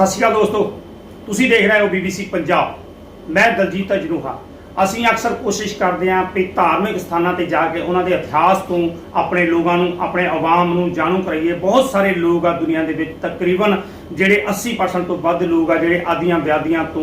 सत श्री अकाल दोस्तों, तुसी देख रहे हो BBC पंजाब। मैं दलजीत अजनूहा। ਅਸੀਂ अक्सर कोशिश करते हैं कि धार्मिक स्थानों पर जाके उन्होंने इतिहास तो अपने लोगों अपने आवाम को जाणू कराइए। बहुत सारे लोग आ दुनिया के तकरीबन ਜਿਹੜੇ 80% ਤੋਂ ਵੱਧ ਲੋਕ ਆ ਜਿਹੜੇ ਆਦੀਆਂ ਵਿਆਦੀਆਂ ਤੋਂ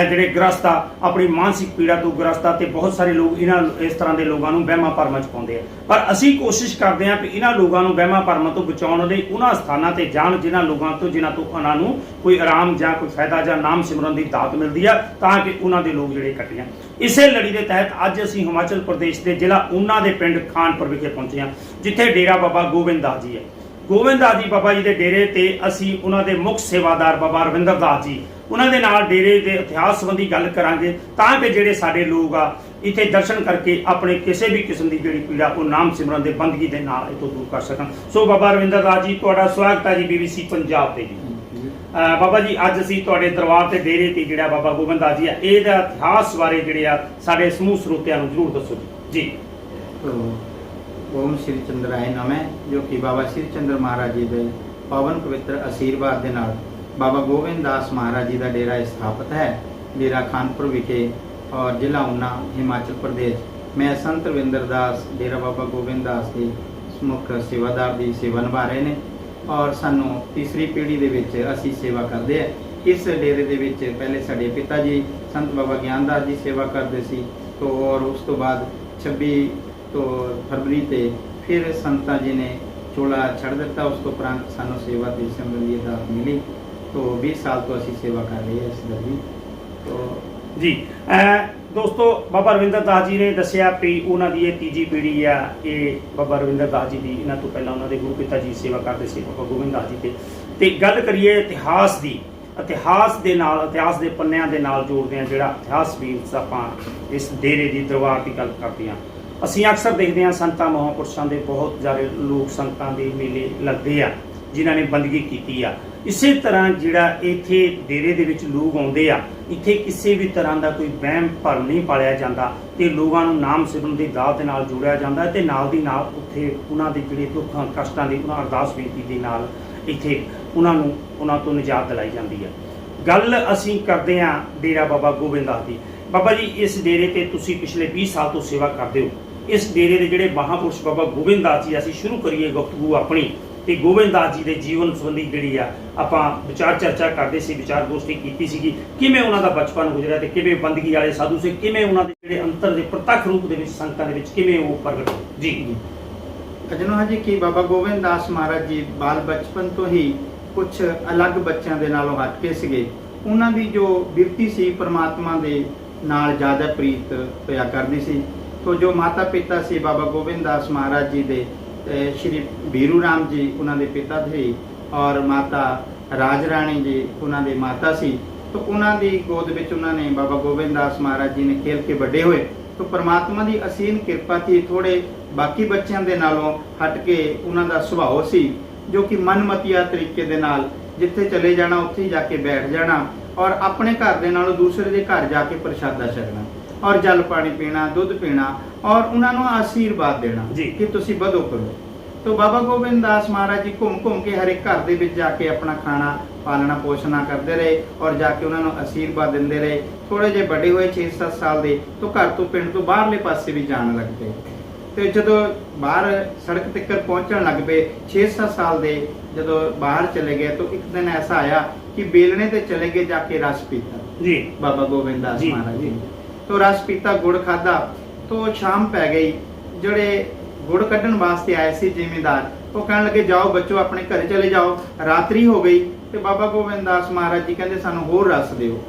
ਜਿਹੜੇ ਗ੍ਰਸਤ ਆ ਆਪਣੀ ਮਾਨਸਿਕ ਪੀੜਾ ਤੋਂ ਗ੍ਰਸਤ ਆ ਤੇ ਬਹੁਤ ਸਾਰੇ ਲੋਕ ਇਹਨਾਂ ਇਸ ਤਰ੍ਹਾਂ ਦੇ ਲੋਕਾਂ ਨੂੰ ਵਹਿਮਾਂ ਭਰਮਾਂ ਚ ਪਾਉਂਦੇ ਆ। ਪਰ ਅਸੀਂ ਕੋਸ਼ਿਸ਼ ਕਰਦੇ ਆ ਕਿ ਇਹਨਾਂ ਲੋਕਾਂ ਨੂੰ ਵਹਿਮਾਂ ਭਰਮਾਂ ਤੋਂ ਬਚਾਉਣ ਲਈ ਉਹਨਾਂ ਸਥਾਨਾਂ ਤੇ ਜਾਣ ਜਿਨ੍ਹਾਂ ਲੋਕਾਂ ਤੋਂ ਜਿਨ੍ਹਾਂ ਤੋਂ ਉਹਨਾਂ ਨੂੰ ਕੋਈ ਆਰਾਮ ਜਾਂ ਕੋਈ ਫਾਇਦਾ ਜਾਂ ਨਾਮ ਸਿਮਰਨ ਦੀ ਦਾਤ ਮਿਲਦੀ ਆ ਤਾਂ ਕਿ ਉਹਨਾਂ ਦੇ ਲੋਕ ਜਿਹੜੇ ਇਕੱਠੇ ਆ। ਇਸੇ ਲੜੀ ਦੇ ਤਹਿਤ ਅੱਜ ਅਸੀਂ ਹਿਮਾਚਲ ਪ੍ਰਦੇਸ਼ ਦੇ ਜ਼ਿਲ੍ਹਾ ਊਨਾ ਦੇ ਪਿੰਡ ਖਾਨਪੁਰ ਵਿਖੇ ਪਹੁੰਚੇ ਹਾਂ, ਜਿੱਥੇ ਡੇਰਾ ਬਾਬਾ ਗੋਬਿੰਦ ਦਾਸ ਜੀ ਹੈ। ਗੋਬਿੰਦ ਦਾਸ ਜੀ ਬਾਬਾ ਜੀ ਦੇ ਡੇਰੇ ਤੇ ਅਸੀਂ ਉਹਨਾਂ ਦੇ ਮੁੱਖ ਸੇਵਾਦਾਰ ਬਾਬਾ ਰਵਿੰਦਰ ਦਾਸ ਜੀ ਉਹਨਾਂ ਦੇ ਨਾਲ ਡੇਰੇ ਦੇ ਇਤਿਹਾਸ ਸੰਬੰਧੀ ਗੱਲ ਕਰਾਂਗੇ ਤਾਂ ਕਿ ਜਿਹੜੇ ਸਾਡੇ ਲੋਕ ਆ ਇੱਥੇ ਦਰਸ਼ਨ ਕਰਕੇ ਆਪਣੇ ਕਿਸੇ ਵੀ ਕਿਸਮ ਦੀ ਜਿਹੜੀ ਪੀੜਾ ਉਹ ਨਾਮ ਸਿਮਰਨ ਦੇ ਬੰਦਗੀ ਦੇ ਨਾਲ ਇਹ ਤੋਂ ਦੂਰ ਕਰ ਸਕਣ। ਸੋ ਬਾਬਾ ਰਵਿੰਦਰ ਦਾਸ ਜੀ ਤੁਹਾਡਾ ਸਵਾਗਤ ਹੈ ਜੀ BBC ਪੰਜਾਬ ਤੇ ਜੀ। ਬਾਬਾ ਜੀ ਅੱਜ ਅਸੀਂ ਤੁਹਾਡੇ ਦਰਬਾਰ ਤੇ ਡੇਰੇ ਤੇ ਜਿਹੜਾ ਬਾਬਾ ਗੋਬਿੰਦ ਦਾਸ ਜੀ ਆ ਇਹਦਾ ਇਤਿਹਾਸ ਬਾਰੇ ਜਿਹੜੇ ਆ ਸਾਡੇ ਸਮੂਹ ਸਰੋਤਿਆਂ ਨੂੰ ਜ਼ਰੂਰ ਦੱਸੋ ਜੀ। ओम श्री चंद्राय नमः, जो कि बाबा श्री चंद्र महाराज जी के पवन पवित्र आशीर्वाद के नाल बाबा गोविंद दास महाराज जी का डेरा स्थापित है, डेरा खानपुर विखे और जिला ऊना हिमाचल प्रदेश। मैं संत रविंदर दास डेरा बाबा गोविंद दास के मुख सेवादार की सेवा निभा रहे हैं और सानू तीसरी पीढ़ी के विच असी सेवा करते हैं। इस डेरे के विच पहले साडे पिता जी संत बाबा ज्ञानदास जी सेवा करते सी तो और उस तो बाद 26 तो फरवरी ते फिर संतां जी ने चोला छड़ दिता। उस तो उपरंत सानू सेवा दी संबंधी दात मिली तो 20 साल तो असी सेवा कर रहे हैं इस दर की। तो जी दोस्तों, बाबा रविंਦਰ दास जी ने दसिया भी उन्होंने ये तीजी पीढ़ी आ ये बाबा रविंਦਰ दास जी की। इन्हों तो पहला उन्होंने गुरु पिता जी सेवा करते थे बाबा गोविंद दास जी ते गल करिए इतिहास की। इतिहास के नाल इतिहास के पन्नियां दे नाल जोड़ते हैं जिहड़ा इतिहास भी आपां इस डेरे की दरबार की गल करते हैं। ਅਸੀਂ ਅਕਸਰ ਦੇਖਦੇ ਹਾਂ ਸੰਤਾਂ ਮਹਾਂਪੁਰਸ਼ਾਂ ਦੇ ਬਹੁਤ ਸਾਰੇ ਲੋਕ ਸੰਤਾਂ ਦੇ ਮੇਲੇ ਲੱਗਦੇ ਆ ਜਿਨ੍ਹਾਂ ਨੇ ਬੰਦਗੀ ਕੀਤੀ ਆ। ਇਸੇ ਤਰ੍ਹਾਂ ਜਿਹੜਾ ਇੱਥੇ ਡੇਰੇ ਦੇ ਵਿੱਚ ਲੋਕ ਆਉਂਦੇ ਆ, ਇੱਥੇ ਕਿਸੇ ਵੀ ਤਰ੍ਹਾਂ ਦਾ ਕੋਈ ਵਹਿਮ ਭਰਮ ਨਹੀਂ ਪਾਲਿਆ ਜਾਂਦਾ ਤੇ ਲੋਕਾਂ ਨੂੰ ਨਾਮ ਸਿਮਰਨ ਦੀ ਦਾਤ ਦੇ ਨਾਲ ਜੋੜਿਆ ਜਾਂਦਾ ਤੇ ਨਾਲ ਦੀ ਨਾਲ ਉੱਥੇ ਉਹਨਾਂ ਦੇ ਜਿਹੜੇ ਦੁੱਖਾਂ ਕਸ਼ਟਾਂ ਦੀ ਉਹਨਾਂ ਅਰਦਾਸ ਬੇਨਤੀ ਦੇ ਨਾਲ ਇੱਥੇ ਉਹਨਾਂ ਤੋਂ ਨਿਜਾਤ ਦਿਲਾਈ ਜਾਂਦੀ ਆ। ਗੱਲ ਅਸੀਂ ਕਰਦੇ ਹਾਂ ਡੇਰਾ ਬਾਬਾ ਗੋਬਿੰਦ ਦਾਸ ਦੀ। ਬਾਬਾ ਜੀ ਇਸ ਡੇਰੇ ਤੇ ਤੁਸੀਂ ਪਿਛਲੇ 20 ਸਾਲ ਤੋਂ ਸੇਵਾ ਕਰਦੇ ਹੋ। इस डेरे के जोड़े महापुरुष बाबा गोबिंद दास जी असीं शुरू करिए गुफ्तगू अपनी ते गोबिंद दास जी के जीवन संबंधी जी आपां विचार चर्चा करते सी, विचार गोष्ठी की सी किवें उन्हां दा बचपन गुजरिया ते किवें बंदगी वाले साधु से किवें उन्हां दे जिहड़े अंतर दे प्रत्यक्ष रूप दे विच संगतां दे विच किवें वो प्रगट जी। अजनोहा जी की बाबा गोबिंद दास महाराज जी बाल बचपन तो ही कुछ अलग बच्चों के नालों हट के सीगे। उन्हां दी जो बिरती सी परमात्मा दे नाल ज़्यादा प्रीत होया करदी सी। तो जो माता पिता से बाबा गोविंद दास महाराज जी दे श्री बीरू राम जी उन्होंने पिता थे और माता राज राणी जी उन्होंने माता सी। तो उन्होंने गोद में उन्होंने बाबा गोविंद दास महाराज जी ने खेल के बड़े हुए। तो परमात्मा की असीम कृपा थी थोड़े बाकी बच्चों के नालों हट के उन्होंने सुभाव सी जो कि मनमतिया तरीके दे नाल जिथे चले जाना उत्थे जाके बैठ जाना और अपने घर दे नालों दूसरे के घर जाके प्रसादा छकना और जल पानी पीना, दूध पीना और उन्होंने आशीर्वाद देना कि तुसी बधो करो। तो बाबा गोबिंद दास महाराज जी घूम घूम के हर एक घर दे विच जाके अपना खाना पालना पोषणा करते रहे और जाके उन्होंने आशीर्वाद देंदे रहे। थोड़े जे बड़े हुए 6-7 साल के तो घर तो पिंड तो बाहरले पासे भी जान लग पे। तो जो बाहर सड़क तक पहुँचन लग पे 6-7 साल के जो बाहर चले गए तो एक दिन ऐसा आया कि बेलने ते चले गए जाके रस पीता जी बाबा गोबिंद दास महाराज जी। तो रस पीता गुड़ खादा तो शाम पै गई। जोड़े गुड़ कढ़न वास्ते आए सी जिमीदार वो कहने लगे जाओ बच्चों अपने घर चले जाओ, रात्रि हो गई। तो बाबा गोबिंद दास महाराज जी कहते सानू होर रस दिओ।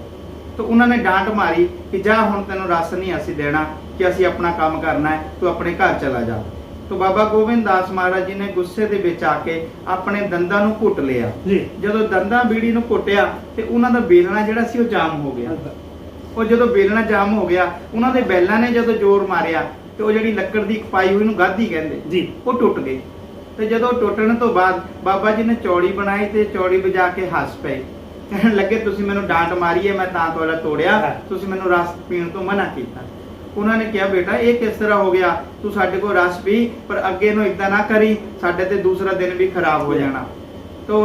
तो उन्होंने डांट मारी कि जा हुण तैनूं रस नहीं असीं देना कि असीं अपना काम करना है, तू अपने घर चला जा। तो बाबा गोबिंद दास महाराज जी ने गुस्से दे विच आके अपने दंदां नूं घुट लिया। जदों दंदां बीड़ी नूं घुटिया ते उन्हां दा बेलना जिहड़ा सी ओह जाम हो गया। और जो बेलना जाम हो गया उन्होंने बैलों ने जो जोर मारिया तो जी लकड़ की पाई हुई गाधी कहते जी वो टुट गई। तो जो टुटने तो बाद बाबा जी ने चौड़ी बनाई तो चौड़ी बजा के हस पे कहने लगे तुसीं मैनूं डांट मारी है मैं तां तोड़ा तोड़िया, तुसीं मैनूं रस पीण तो मना किया। उन्होंने कहा बेटा ये किस तरह हो गया, तू साडे कोल रस पी पर अगे नूं इदां ना करी, साडे ते दूसरा दिन भी खराब हो जाना। तो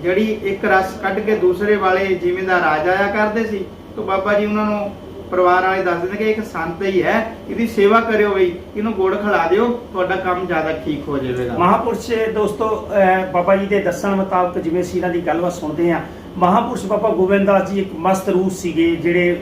ਜਿਹੜੀ ਇੱਕ ਰਸ ਕੱਢ ਕੇ ਦੂਸਰੇ ਵਾਲੇ ਜ਼ਿਮੀਂਦਾਰ ਆ ਜਾਇਆ ਕਰਦੇ ਸੀ, ਤਾਂ ਬਾਬਾ ਜੀ ਉਹਨਾਂ ਨੂੰ ਪਰਿਵਾਰ ਵਾਲੇ ਦੱਸ ਦਿੰਦੇ ਕਿ ਇੱਕ ਸੰਤ ਹੀ ਹੈ, ਇਹਦੀ ਸੇਵਾ ਕਰਿਓ ਬਈ, ਇਹਨੂੰ ਗੁੜ ਖਿਲਾ ਦਿਓ, ਤੁਹਾਡਾ ਕੰਮ ਜ਼ਿਆਦਾ ਠੀਕ ਹੋ ਜਾਵੇਗਾ। ਮਹਾਂਪੁਰਸ਼ ਦੋਸਤੋ, ਬਾਬਾ ਜੀ ਦੇ ਦੱਸਣ ਮੁਤਾਬਕ ਜਿਵੇਂ ਅਸੀਂ ਇਹਨਾਂ ਦੀ ਗੱਲਬਾਤ ਸੁਣਦੇ ਹਾਂ, ਮਹਾਂਪੁਰਸ਼ ਬਾਬਾ ਗੋਬਿੰਦਦਾਸ ਜੀ ਇੱਕ ਮਸਤ ਰੂਹ ਸੀਗੇ,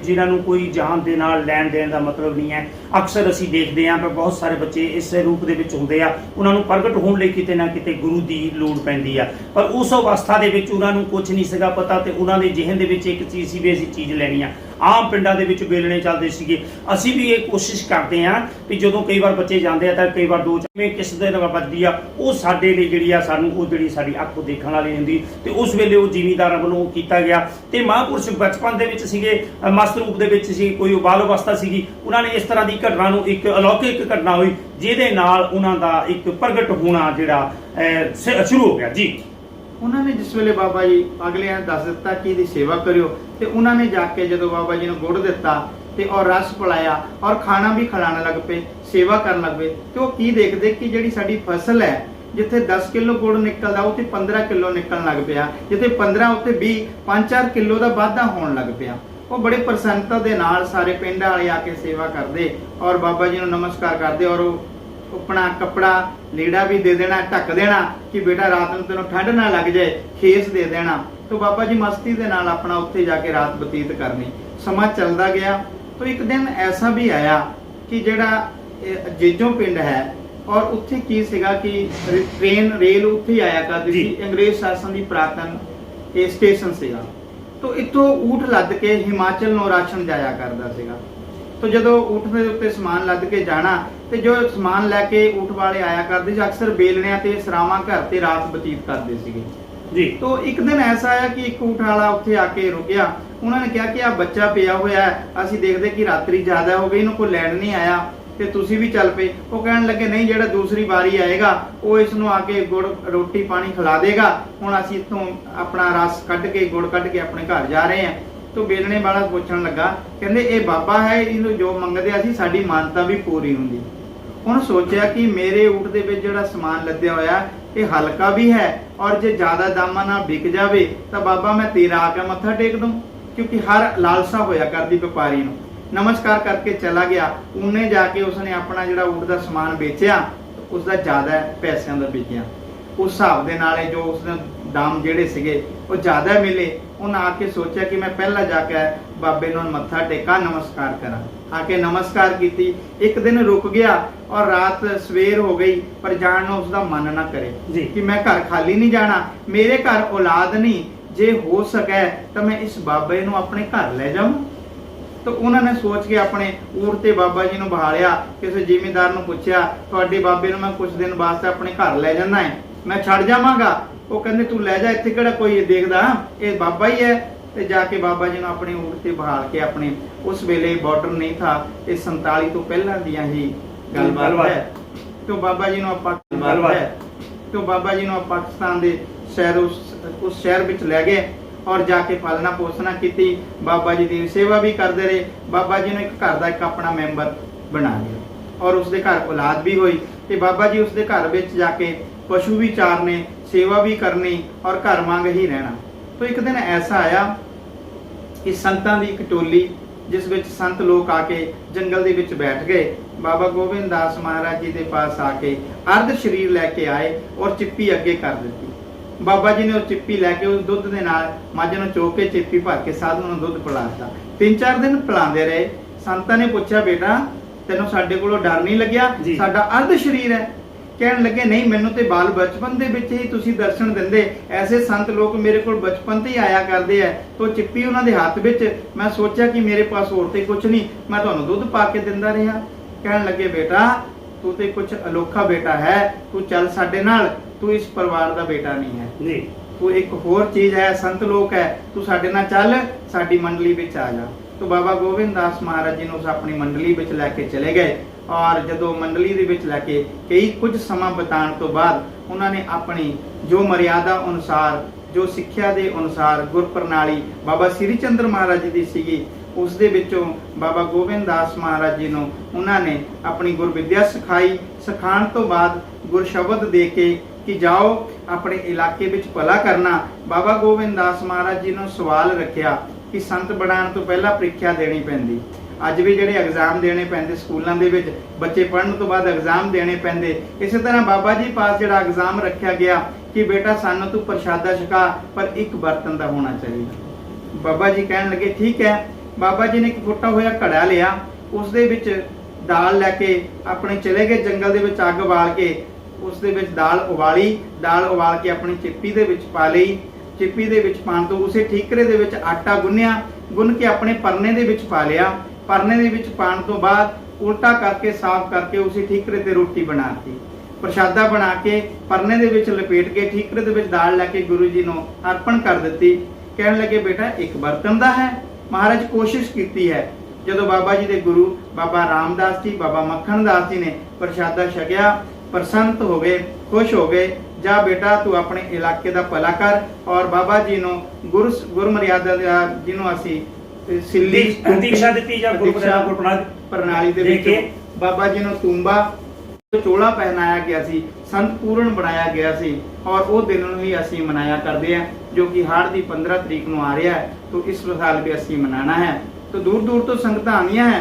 ਜਿਨ੍ਹਾਂ ਨੂੰ ਕੋਈ ਜਾਨ ਦੇ ਨਾਲ ਲੈਣ ਦੇਣ ਦਾ ਮਤਲਬ ਨਹੀਂ ਹੈ। ਅਕਸਰ ਅਸੀਂ ਦੇਖਦੇ ਹਾਂ ਕਿ ਬਹੁਤ ਸਾਰੇ ਬੱਚੇ ਇਸ ਰੂਪ ਦੇ ਵਿੱਚ ਹੁੰਦੇ ਆ, ਉਹਨਾਂ ਨੂੰ ਪ੍ਰਗਟ ਹੋਣ ਲਈ ਕਿਤੇ ਨਾ ਕਿਤੇ ਗੁਰੂ ਦੀ ਲੋੜ ਪੈਂਦੀ ਆ, ਪਰ ਉਸ ਅਵਸਥਾ ਦੇ ਵਿੱਚ ਉਹਨਾਂ ਨੂੰ ਕੁਝ ਨਹੀਂ ਸੀਗਾ ਪਤਾ, ਤੇ ਉਹਨਾਂ ਦੇ ਜ਼ਿਹਨ ਦੇ ਵਿੱਚ ਇੱਕ ਚੀਜ਼ ਸੀ ਵੀ ਅਸੀਂ ਚੀਜ਼ ਲੈਣੀ ਆ। ਆਮ ਪਿੰਡਾਂ ਦੇ ਵਿੱਚ ਵੇਲਣੇ ਚੱਲਦੇ ਸੀਗੇ। ਅਸੀਂ ਵੀ ਇਹ ਕੋਸ਼ਿਸ਼ ਕਰਦੇ ਹਾਂ ਵੀ ਜਦੋਂ ਕਈ ਵਾਰ ਬੱਚੇ ਜਾਂਦੇ ਆ ਤਾਂ ਕਈ ਵਾਰ ਦੋ ਚਾਰ ਕਿਸ ਦੇ ਨਾਲ ਵੱਜਦੀ ਆ, ਉਹ ਸਾਡੇ ਲਈ ਜਿਹੜੀ ਆ ਸਾਨੂੰ ਉਹ ਜਿਹੜੀ ਸਾਡੀ ਅੱਖ ਦੇਖਣ ਵਾਲੀ ਹੁੰਦੀ, ਤੇ ਉਸ ਵੇਲੇ ਉਹ ਜ਼ਿਮੀਂਦਾਰਾਂ ਵੱਲੋਂ ਕੀਤਾ ਗਿਆ। ਤੇ ਮਹਾਂਪੁਰਸ਼ ਬਚਪਨ ਦੇ ਵਿੱਚ ਸੀਗੇ, ਮਸਤ ਰੂਪ ਦੇ ਵਿੱਚ ਸੀ, ਕੋਈ ਬਾਲ ਅਵਸਥਾ ਸੀਗੀ, ਉਹਨਾਂ ਨੇ ਇਸ ਤਰ੍ਹਾਂ ਦੀ ਘਟਨਾ ਨੂੰ ਇੱਕ ਅਲੌਕਿਕ ਘਟਨਾ ਹੋਈ ਜਿਹਦੇ ਨਾਲ ਉਹਨਾਂ ਦਾ ਇੱਕ ਪ੍ਰਗਟ ਹੋਣਾ ਜਿਹੜਾ ਸ਼ੁਰੂ ਹੋ ਗਿਆ ਜੀ। ਉਹਨਾਂ ਨੇ ਜਿਸ ਵੇਲੇ ਬਾਬਾ ਜੀ ਅਗਲਿਆਂ ਨੂੰ ਦੱਸ ਦਿੱਤਾ ਕਿ ਇਹਦੀ ਸੇਵਾ ਕਰਿਓ, ਤੇ ਉਹਨਾਂ ਨੇ ਜਾ ਕੇ ਜਦੋਂ ਬਾਬਾ ਜੀ ਨੂੰ ਗੁੜ ਦਿੱਤਾ ਤੇ ਔਰ ਰਸ ਪਿਲਾਇਆ ਔਰ ਖਾਣਾ ਵੀ ਖਿਲਾਉਣ ਲੱਗ ਪਏ, ਸੇਵਾ ਕਰਨ ਲੱਗ ਪਏ, ਤੇ ਉਹ ਕੀ ਦੇਖਦੇ ਕਿ ਜਿਹੜੀ ਸਾਡੀ ਫਸਲ ਹੈ, ਜਿੱਥੇ 10 ਕਿਲੋ ਗੁੜ ਨਿਕਲਦਾ ਉੱਥੇ 15 ਕਿਲੋ ਨਿਕਲਣ ਲੱਗ ਪਿਆ, ਜਿੱਥੇ 15 ਉੱਥੇ 20 5-4 ਕਿਲੋ ਦਾ ਵਾਧਾ ਹੋਣ ਲੱਗ ਪਿਆ। ਉਹ ਬੜੇ ਪ੍ਰਸੰਨਤਾ ਦੇ ਨਾਲ ਸਾਰੇ ਪਿੰਡ ਵਾਲੇ ਆ ਕੇ ਸੇਵਾ ਕਰਦੇ ਔਰ ਬਾਬਾ ਜੀ ਨੂੰ ਨਮਸਕਾਰ ਕਰਦੇ, ਔਰ ਉਹ ਆਪਣਾ ਕੱਪੜਾ ਲੀੜਾ ਵੀ ਦੇ ਦੇਣਾ, ਢੱਕ ਦੇਣਾ ਕਿ ਬੇਟਾ ਰਾਤ ਨੂੰ ਤੈਨੂੰ ਠੰਡ ਨਾ ਲੱਗ ਜਾਏ, ਖੇਸ ਦੇ ਦੇਣਾ। तो बाबा जी मस्ती के नाल अपना उत्थे जाके रात बतीत करनी। समा चलता गया तो एक दिन ऐसा भी आया कि जेड़ा जेजों पिंड है और उत्थे की सीगा कि ट्रेन रेल उत्थे आया करती थी, अंग्रेज शासन की पुरातन स्टेशन सीगा। तो इत्थों ऊठ लद के हिमाचल नूं राशन जाया करता सीगा। तो जदों ऊठ दे उत्ते समान लद के जाना तो जो समान लैके ऊठ वाले आया करते सी, अक्सर बेलणियां ते सरावां घर ते रात बतीत करते सीगे जी। तो एक दिन ऐसा आया कि एक ऊठ वाला उत्थे आके रुकिया। उन्होंने कहा कि आ बच्चा पिया होया है, असी देखते कि रात्रि ज्यादा हो गई, इन्हों कोई लैण नहीं आया ते तुसी भी चल पे। वो कहण लगे नहीं, जेड़ा दूसरी बारी आएगा वो इसनों आके गुड़ रोटी पानी खिला देगा, हुण असी इत्थों अपना रस कढ के गुड़ कढ के अपने घर जा रहे हैं। तो बेलने वाला पुछण लगा, कहंदे ये बाबा है, इन्हों जो मंगदे असी साडी मानता भी पूरी हुंदी। उन्होंने सोचा कि मेरे ऊठ दे विच जिहड़ा समान लद्या होया ये हल्का भी है और जे ज्यादा दामां नाल विक जावे तो बाबा मैं तेरा आके मत्था टेक दूं, क्योंकि हर लालसा होया करदी व्यापारी नूं। नमस्कार करके चला गया। उन्हें जाके उसने अपना जिहड़ा ऊठ दा समान बेचिया, उसका ज्यादा पैसों का बिकिया। उस हिसाब दे नाल जो उसने दाम जिहड़े सीगे वो ज्यादा मिले। उन्हें आके सोचा कि मैं पहला जाके बाबे नूं मत्था टेका, नमस्कार करा। आके नमस्कार की। एक दिन रुक गया और रात सवेर हो गई, पर जान नूं उसका मन ना करे जी कि मैं घर खाली नहीं जाना, मेरे घर औलाद नहीं, जे हो सके तो मैं इस बाबे नूं अपने घर ले जाऊं। तो उन्होंने सोच के अपने ऊठ ते बाबा जी नूं बहालिया। किसी जिमींदार नूं पुछया, तुहाडे बाबे नूं मैं कुछ दिन वास्ते अपने घर ले जाना है, मैं छड़ जावांगा। वो कहंदे तू ले जा, इत्थे किहड़ा कोई देखदा, ये बाबा ही है। ते जाके बाबा जी नूं अपने ऊठ ते बहाल के अपने, उस वेले बॉर्डर नहीं था, ये 47 तो पहला दियां ही गलबात है। तो बाबा जी नूं तो बाबा जी नूं पाकिस्तान दे शहर उस शहर विच ले गए और जाके पालना पोसना की। बाबा जी की सेवा भी करते रहे। बाबा जी ने एक घर का एक अपना मैंबर बना लिया और उसके घर औलाद भी हुई। तो बाबा जी उसके घर में जाके पशु भी चारने, सेवा भी करनी और घर मांग ही रहना। तो एक दिन ऐसा आया कि संतां दी एक टोली, जिस विच संत लोग आके जंगल दे विच बैठ गए। बाबा गोबिंद दास महाराज जी के पास आके अर्ध शरीर लैके आए और चिप्पी अगे कर दी। बाबा जी ने वो चिप्पी लैके उस दुध के नाल मझ नूं चो के चिप्पी भर के साधु नूं दुध पिलाता। 3-4 दिन पिलांदे रहे। संतां ने पूछा, बेटा तैनूं साडे कोलों डर नहीं लग्या, साडा अर्ध शरीर है? कहण लगे नहीं, मैनूं ते बाल बचपन दे विच ही तुसीं दर्शन दिंदे, ऐसे संत लोग मेरे कोल बचपन ते ही आया करदे है। तो चिप्पी उन्हां दे हत्थ विच, मैं सोचा कि मेरे पास होर ते कुछ नहीं, मैं तुहानूं दुध पा के दिंदा रहा। कहण लगे, बेटा तू ते कुछ अनोखा बेटा है, तू चल साडे नाल, तू इस परिवार का बेटा नहीं है जी, तू एक होर चीज है, संत लोक है, तू साडे नाल चल, साडी मंडली विच आ जा। तो बाबा गोबिंद दास महाराज जी ने उस अपनी मंडली विच लैके चले गए और जदों मंडली दे विच लैके कई कुछ समा बिताण तो बाद उन्होंने अपनी जो मर्यादा अनुसार, जो सिक्ख्या के अनुसार गुर प्रणाली बाबा श्री चंद्र महाराज जी की सीगी, उस दे विचों बाबा गोबिंद दास महाराज जी नूं उन्होंने अपनी गुर विद्या सिखाई। सिखाण तो बाद गुर शब्द दे के ਕਿ ਜਾਓ ਆਪਣੇ ਇਲਾਕੇ ਵਿੱਚ ਭਲਾ ਕਰਨਾ। ਬਾਬਾ ਗੋਬਿੰਦ ਦਾਸ ਮਹਾਰਾਜ ਜੀ ਨੂੰ ਸਵਾਲ ਰੱਖਿਆ ਕਿ ਸੰਤ ਬਣਾਉਣ ਤੋਂ ਪਹਿਲਾਂ ਪ੍ਰੀਖਿਆ ਦੇਣੀ ਪੈਂਦੀ। ਅੱਜ ਵੀ ਜਿਹੜੇ ਐਗਜ਼ਾਮ ਦੇਣੇ ਪੈਂਦੇ ਸਕੂਲਾਂ ਦੇ ਵਿੱਚ, ਬੱਚੇ ਪੜ੍ਹਨ ਤੋਂ ਬਾਅਦ ਐਗਜ਼ਾਮ ਦੇਣੇ ਪੈਂਦੇ, ਇਸੇ ਤਰ੍ਹਾਂ ਬਾਬਾ ਜੀ ਪਾਸ ਜਿਹੜਾ ਐਗਜ਼ਾਮ ਰੱਖਿਆ ਗਿਆ ਕਿ ਬੇਟਾ ਸਾਨੂੰ ਤੂੰ ਪ੍ਰਸ਼ਾਦਾ ਛਕਾ, ਪਰ ਇੱਕ ਬਰਤਨ ਦਾ ਹੋਣਾ ਚਾਹੀਦਾ। ਬਾਬਾ ਜੀ ਕਹਿਣ ਲੱਗੇ ਠੀਕ ਹੈ। ਬਾਬਾ ਜੀ ਨੇ ਇੱਕ ਫੁੱਟਾ ਹੋਇਆ ਘੜਾ ਲਿਆ, ਉਸ ਦੇ ਵਿੱਚ ਦਾਲ ਲੈ ਕੇ ਆਪਣੇ ਚਲੇ ਗਏ ਜੰਗਲ ਦੇ ਵਿੱਚ, ਅੱਗ ਬਾਲ ਕੇ ਉਸ ਦੇ ਵਿੱਚ ਦਾਲ ਉਬਾਲ ਕੇ ਆਪਣੀ ਚਿੱਪੀ ਦੇ ਵਿੱਚ ਪਾ ਲਈ। ਚਿੱਪੀ ਦੇ ਵਿੱਚ ਪਾਉਣ ਤੋਂ ਉਸੇ ਠੀਕਰੇ ਦੇ ਵਿੱਚ ਆਟਾ ਗੁੰਨ ਕੇ ਆਪਣੇ ਪਰਨੇ ਦੇ ਵਿੱਚ ਪਾ ਲਿਆ। ਪਰਨੇ ਦੇ ਵਿੱਚ ਪਾਉਣ ਤੋਂ ਬਾਅਦ ਉਲਟਾ ਕਰਕੇ ਸਾਫ਼ ਕਰਕੇ ਉਸੇ ਠੀਕਰੇ ਤੇ ਰੋਟੀ ਬਣਾਤੀ। ਪ੍ਰਸ਼ਾਦਾ ਬਣਾ ਕੇ ਪਰਨੇ ਦੇ ਵਿੱਚ ਲਪੇਟ ਕੇ ਠੀਕਰੇ ਦੇ ਵਿੱਚ ਦਾਲ ਲੈ ਕੇ ਗੁਰੂ ਜੀ ਨੂੰ ਅਰਪਣ ਕਰ ਦਿੱਤੀ। ਕਹਿਣ ਲੱਗੇ ਬੇਟਾ ਇੱਕ ਬਰਤਨ ਦਾ ਹੈ। ਮਹਾਰਾਜ ਕੋਸ਼ਿਸ਼ ਕੀਤੀ ਹੈ। ਜਦੋਂ ਬਾਬਾ ਜੀ ਦੇ ਗੁਰੂ ਬਾਬਾ ਰਾਮਦਾਸ ਜੀ, ਬਾਬਾ ਮੱਖਣ ਦਾਸ ਜੀ ਨੇ ਪ੍ਰਸ਼ਾਦਾ ਛਕਿਆ, ਪ੍ਰਸੰਨ ਹੋ ਗਏ, ਖੁਸ਼ ਹੋ ਗਏ। ਜਾ ਬੇਟਾ ਤੂੰ ਆਪਣੇ ਇਲਾਕੇ ਦਾ ਭਲਾ ਕਰ। ਔਰ ਬਾਬਾ ਜੀ ਨੂੰ ਗੁਰਮਰਿਆਦਾ ਜਿਹਨੂੰ ਅਸੀਂ ਸਿੱਲੀ ਦੀਕਸ਼ਾ ਦਿੱਤੀ ਜਾਂ ਗੁਰਪ੍ਰਸਾਦ ਪ੍ਰਣਾਲੀ ਦੇ ਵਿੱਚ ਬਾਬਾ ਜੀ ਨੂੰ ਤੂੰਬਾ ਚੋਲਾ ਪਹਿਨਾਇਆ ਗਿਆ ਸੀ, ਸੰਤ ਪੂਰਨ ਬਣਾਇਆ ਗਿਆ ਸੀ। ਔਰ ਉਹ ਦਿਨ ਨੂੰ ਹੀ ਅਸੀਂ ਮਨਾਇਆ ਕਰਦੇ ਹਾਂ, ਜੋ ਕਿ ਹਾੜ ਦੀ 15 ਤਰੀਕ ਨੂੰ ਆ ਰਿਹਾ ਹੈ। तो इस साल भी ਅਸੀਂ ਮਨਾਣਾ ਹੈ। तो दूर दूर तो संगतां आनियां है।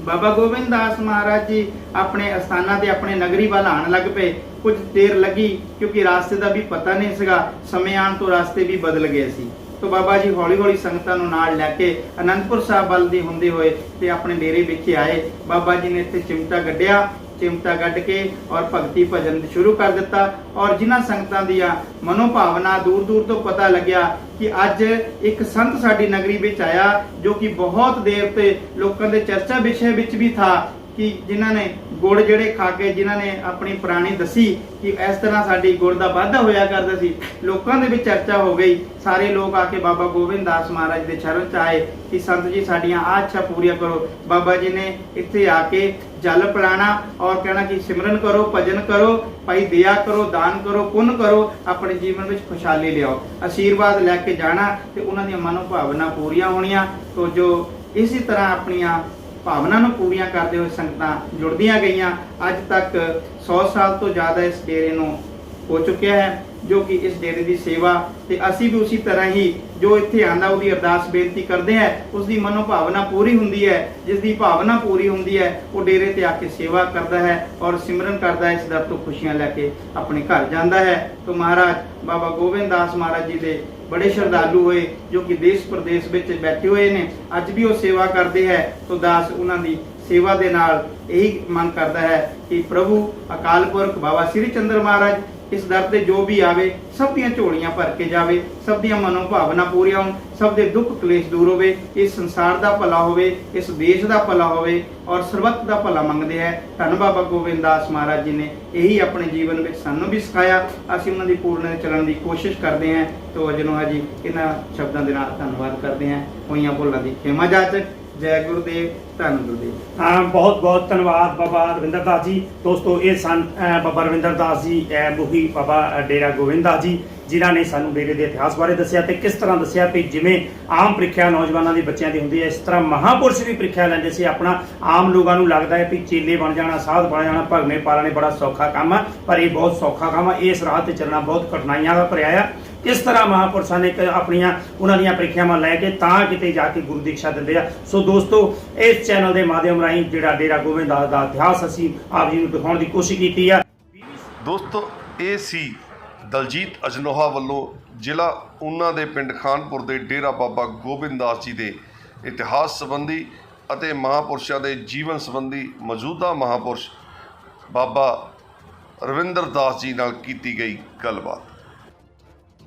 बाबा गोबिंद दास महाराज जी अपने अस्थाना ते अपने नगरी वाल आण लग पे। कुछ देर लगी क्योंकि रास्ते का भी पता नहीं सीगा, समय आण तो रास्ते भी बदल गए सी। तो बाबा जी हौली हौली संगतां नूं नाल लैके आनंदपुर साहब वाल दी हुंदे होए ते अपने डेरे विच आए। बाबा जी ने इत्थे चिमटा गड्ढिया, चिमटा गड्ढ के और भगती भजन शुरू कर दिता। और जिन्हां संगतां दियां मनोभावना दूर दूर तो पता लग्या कि अज एक संत साडी नगरी विच आया जो कि बहुत देर ते लोकां दे चर्चा विषय विच भी था, कि जिन्हां ने गुड़ जेड़े खा के जिन्हां ने अपनी पुरानी दसी कि इस तरह साडी गुड़ दा वाधा होया करदा सी, लोकां दे विच चर्चा हो गई। सारे लोग आके बाबा गोबिंद दास महाराज दे चरण च आए कि संत जी साडियां आ इच्छा पूरियां करो। बाबा जी ने इत्थे आके जल पिलाना और कहना कि सिमरन करो, भजन करो, भाई दया करो, दान करो, पुण्य करो, अपने जीवन में खुशहाली लियाओ, आशीर्वाद लैके जाना ते उन्हां दी मनोभावना पूरियां होणियां। तो जो इसी तरह अपनियां भावना नूं पूरियां करते हुए संगतां जुड़दियां गईयां। अज तक 100 साल तो ज़्यादा इस डेरे नूं हो चुकिया है, जो कि इस डेरे की सेवा ते असी भी उसी तरह ही जो इत्थे आंदा उहदी अरदास बेनती करते हैं, उसकी मनोभावना पूरी हुंदी है। जिसकी भावना पूरी हुंदी है वो डेरे ते आके सेवा करता है और सिमरन करता है, इस दर तो खुशियां लैके अपने घर जाता है। तो महाराज बाबा गोबिंद दास महाराज जी दे बड़े श्रद्धालु होए जो कि देश प्रदेश में बैठे हुए ने, अज भी वो सेवा करते हैं। तो दास उन्हां दी सेवा दे नाल यही मन करता है कि प्रभु अकाल पुरख बाबा श्री चंद्र महाराज इस दर ते जो भी आवे सब दियां झोलियां भर के जावे, सब दियां मनोभावना पूरियां होण, सब दे दुख क्लेश दूर होवे, इस संसार दा भला होवे, इस देश दा भला होवे और सर्वत दा भला मंगदे हैं। धन बाबा गोबिंद दास महाराज जी ने यही अपने जीवन में सानू भी सिखाया, असीं उन्हां दी पूर्ण चलण दी कोशिश करते हैं। तो अजनोहा जी इन्हां शब्दां दे नाल धन्नवाद करते हैं। होईयां भुलां दी खेमा जाचक। जय गुरुदेव, धन गुरुदेव। हाँ, बहुत बहुत धन्यवाद बाबा रविंदर दास जी। दोस्तों ये सन बाबा रविंदर दास जी मुखी बाबा डेरा गोबिंद दास जी, जिन्हों ने सानू डेरे के इतिहास बारे दसिया ते किस तरह दसिया भी जिमें आम प्रीख्या नौजवानों के बच्चों की होंगी है, इस तरह महापुरुष भी प्रीख्या लेंदे सी। अपना आम लोगों को लगता है भी चेले बन जाना, साध बन जाना, भगने पालने बड़ा सौखा काम है, पर यह बहुत सौखा काम है। इस राह से चलना बहुत कठिनाइयां का भरिया है। किस तरह महापुरुषों ने अपनिया उन्होंने प्रीख्यावां लैके तां किते जाके गुरु दीक्षा दिंदे आ। सो दोस्तों इस चैनल के माध्यम राही जिहड़ा डेरा गोबिंद दास का इतिहास असीं आप जी नूं दिखाउण की कोशिश की है। दोस्तों ये सी दलजीत अजनोहा वालों जिला उन्हां दे पिंड खानपुर के डेरा बाबा गोबिंद दास जी के इतिहास संबंधी अते महापुरुषों के जीवन संबंधी मौजूदा महापुरुष बाबा रविंदर दास जी नाल कीती गई गलबात।